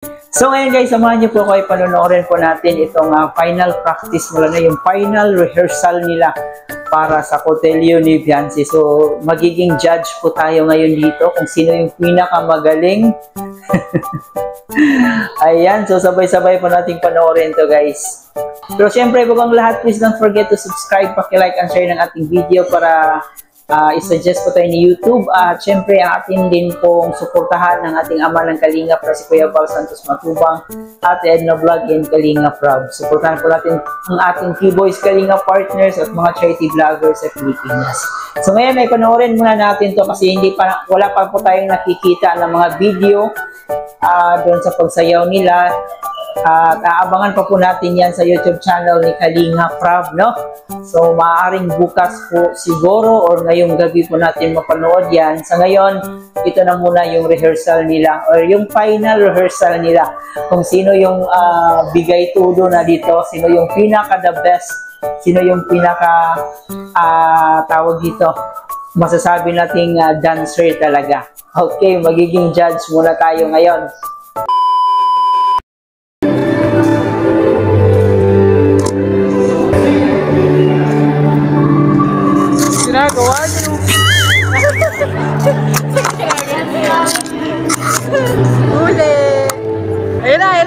So ngayon guys, samahan niyo po kayo, panonoorin po natin itong final practice mula na yung final rehearsal nila para sa Kotelio ni Viancy. So magiging judge po tayo ngayon dito kung sino yung pinakamagaling. Ayan, so sabay-sabay po natin panoorin to guys. Pero syempre, bago ang lahat, please don't forget to subscribe, paki-like and share ng ating video para i-suggest po tayo ni YouTube. At syempre, ang atin din pong suportahan ng ating ama ng Kalingap na si Kuya Val Santos Matubang at Edna Vlog and Kalingap Rob. Suportahan po natin ang ating T-Boys Kalingap partners at mga charity vloggers sa Pilipinas. So ngayon, ay panoorin muna natin to kasi wala pa po tayong nakikita ng mga video doon sa pagsayaw nila. At aabangan pa po natin yan sa YouTube channel ni Kalingap Rob, no? So, maaaring bukas po siguro or ngayong gabi po natin mapanood yan. Sa ngayon, ito na muna yung rehearsal nila or yung final rehearsal nila. Kung sino yung bigay tudo na dito, sino yung pinaka the best, sino yung pinaka tawag dito, masasabi nating dancer talaga. Okay, magiging judge muna tayo ngayon. Ginagawa niyo. Uli. Ayun na.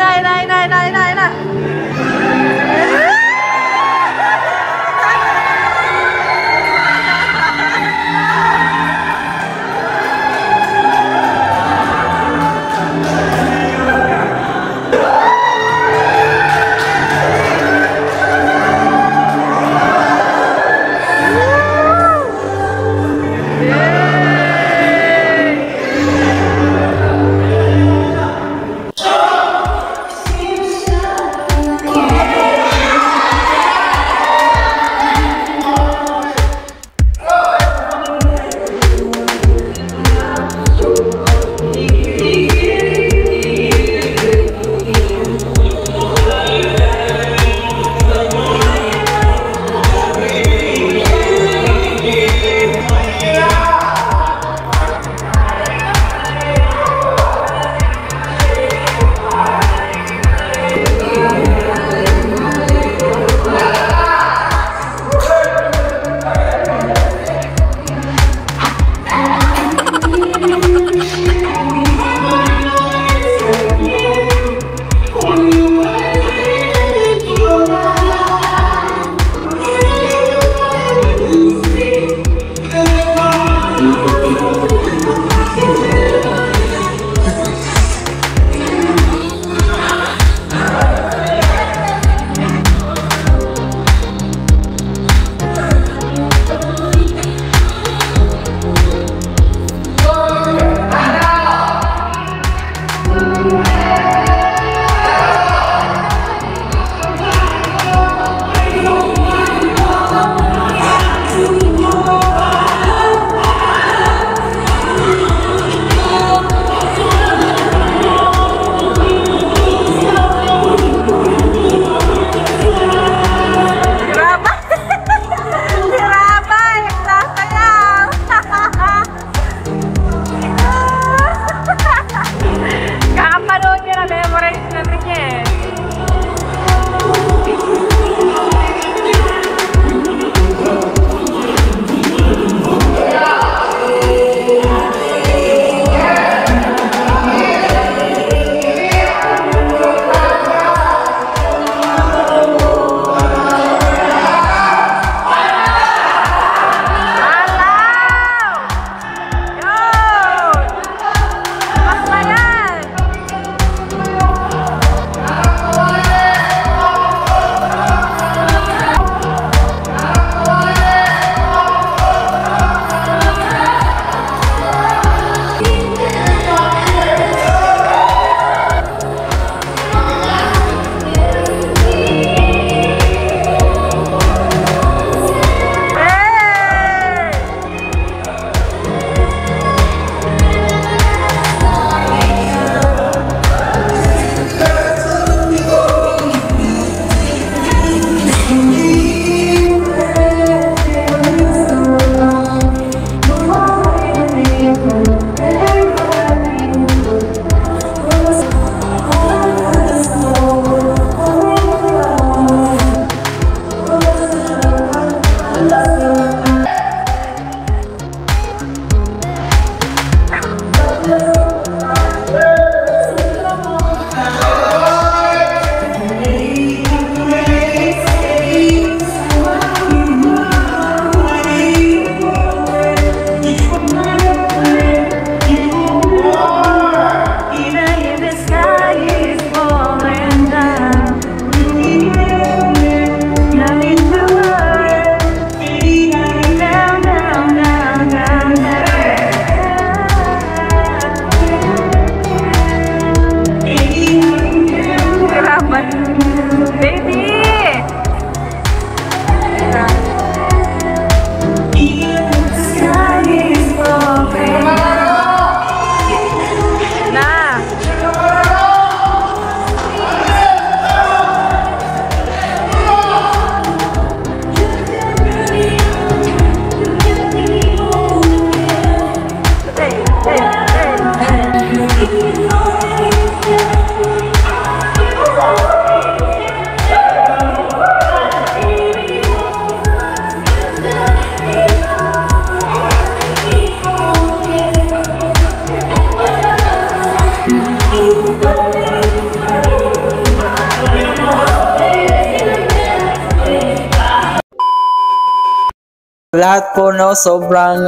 lahat po, no, sobrang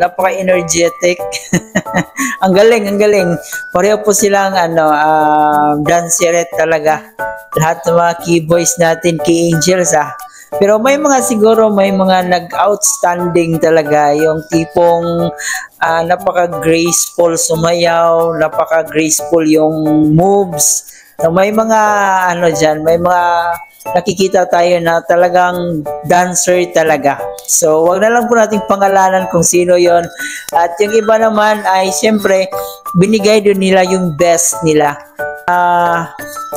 napaka-energetic. Ang galing, ang galing. Pareho po silang dancerette talaga. Lahat ng mga key boys natin, key angels Pero may mga siguro, may mga nag-outstanding talaga. Yung tipong napaka-graceful sumayaw, napaka-graceful yung moves. So, may mga dyan, may mga nakikita tayo na talagang dancer talaga. So, wag na lang po nating pangalanan kung sino yon. At yung iba naman ay siyempre, binigay doon nila yung best nila.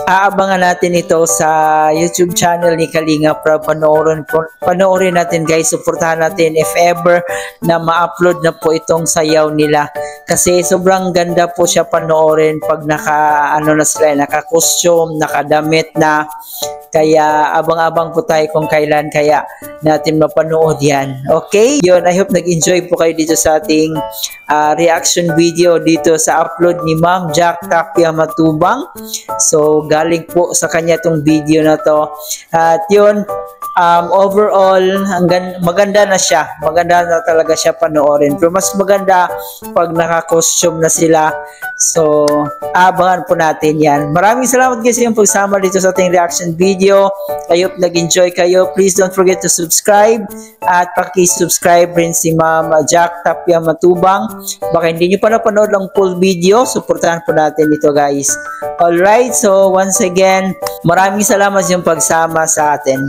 Aabangan natin ito sa YouTube channel ni Kalinga Prab. Panoorin natin guys, suportahan natin if ever na ma-upload na po itong sayaw nila. Kasi sobrang ganda po siya panoorin pag naka-costume, nakadamit na. Kaya abang-abang po tayo kung kailan kaya natin mapanood yan. Okay? Yun, I hope nag-enjoy po kayo dito sa ating reaction video dito sa upload ni Ma'am Jack Tapia Matubang. So, galing po sa kanya tong video na to. At yun, overall, maganda na siya. Maganda na talaga siya panoorin. Pero mas maganda pag naka-costume na sila. So, abangan po natin yan. Maraming salamat guys sa iyong pagsama dito sa ating reaction video. I hope nag-enjoy kayo. Please don't forget to subscribe. At paki-subscribe rin si Ma'am Jack Tapia Matubang. Baka hindi nyo pa napanood ang full video, supportahan po natin ito guys. Alright, so once again, maraming salamat sa iyong pagsama sa atin.